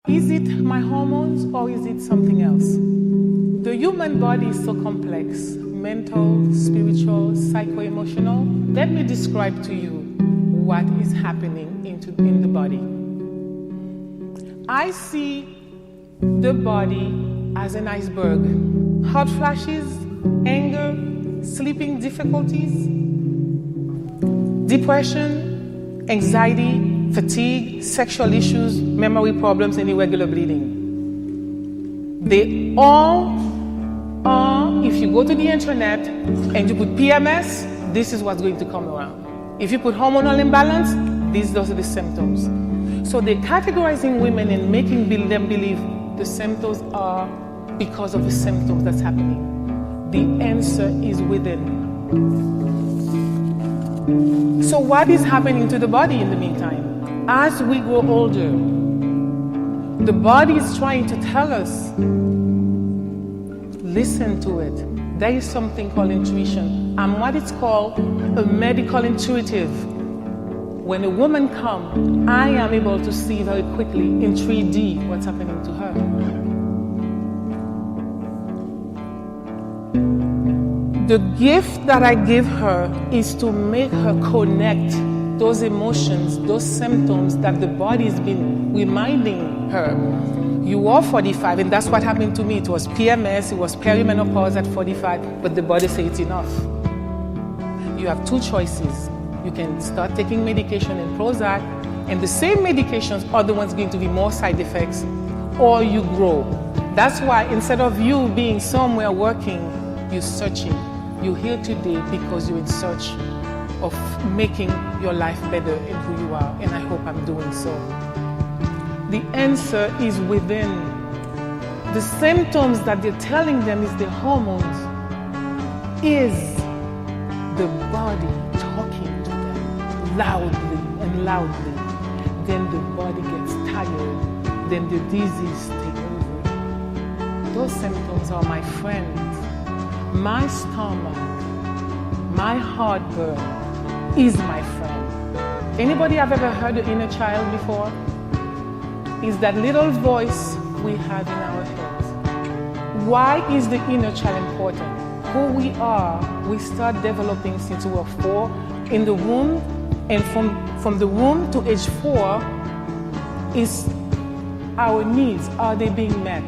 Is it my hormones or is it something else? The human body is so complex, mental, spiritual, psycho-emotional. Let me describe to you what is happening in the body. I see the body as an iceberg. Hot flashes, anger, sleeping difficulties, depression, anxiety, fatigue, sexual issues, memory problems, and irregular bleeding. They all are, if you go to the internet and you put PMS, this is what's going to come around. If you put hormonal imbalance, those are the symptoms. So they're categorizing women and making them believe the symptoms are because of the symptoms that's happening. The answer is within. So what is happening to the body in the meantime? As we grow older, the body is trying to tell us, listen to it. There is something called intuition. I'm what it's called a medical intuitive. When a woman comes, I am able to see very quickly in 3D what's happening to her. The gift that I give her is to make her connect those emotions, those symptoms that the body has been reminding her. You are 45, and that's what happened to me. It was PMS, it was perimenopause at 45, but the body said it's enough. You have two choices. You can start taking medication and Prozac, and the same medications are the ones going to be more side effects, or you grow. That's why instead of you being somewhere working, you're searching. You're here today because you're in search of making your life better in who you are, and I hope I'm doing so. The answer is within. The symptoms that they're telling them is the hormones, is the body talking to them loudly and loudly. Then the body gets tired, then the disease takes over. Those symptoms are my friends. My stomach, my heartburn is my friend. Anybody have ever heard the inner child before? It's that little voice we have in our heads. Why is the inner child important? Who we are, we start developing since we were 4 in the womb, and from the womb to age 4 is our needs. Are they being met?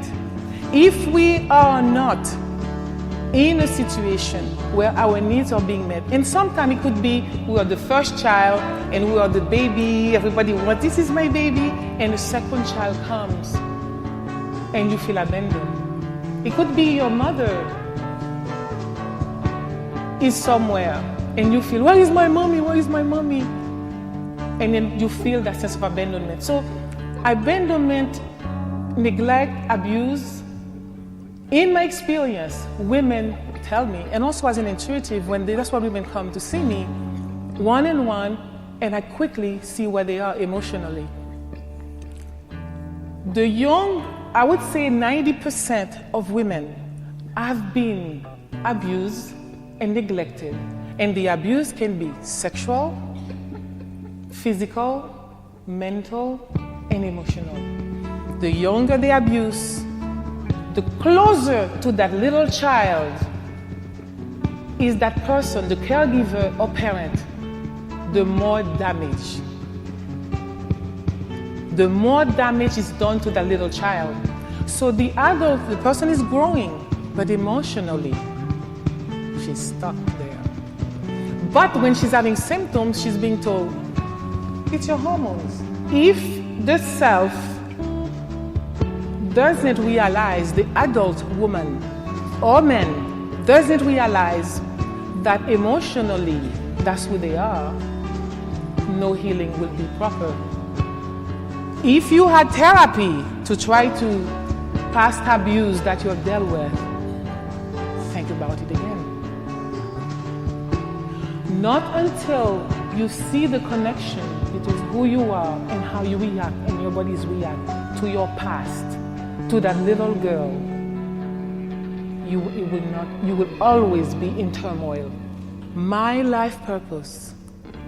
If we are not in a situation where our needs are being met, and sometimes it could be we are the first child and we are the baby, everybody wants, this is my baby, and the second child comes and you feel abandoned. It could be your mother is somewhere and you feel, where is my mommy, where is my mommy? And then you feel that sense of abandonment. So abandonment, neglect, abuse, in my experience, women tell me, and also as an intuitive, that's why women come to see me, one-on-one, and I quickly see where they are emotionally. The young, I would say 90% of women have been abused and neglected. And the abuse can be sexual, physical, mental, and emotional. The younger the abuse, the closer to that little child is that person, the caregiver or parent, the more damage. The more damage is done to that little child. So the adult, the person is growing, but emotionally, she's stuck there. But when she's having symptoms, she's being told, it's your hormones. If the self doesn't realize, the adult woman or man doesn't realize that emotionally that's who they are, no healing will be proper. If you had therapy to try to past abuse that you have dealt with, think about it again. Not until you see the connection between who you are and how you react and your bodies react to your past, to that little girl, you will always be in turmoil. My life purpose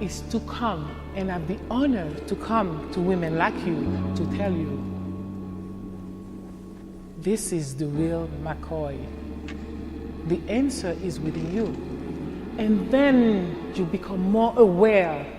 is to come and have the honor to come to women like you to tell you this is the real McCoy. The answer is within you. And then you become more aware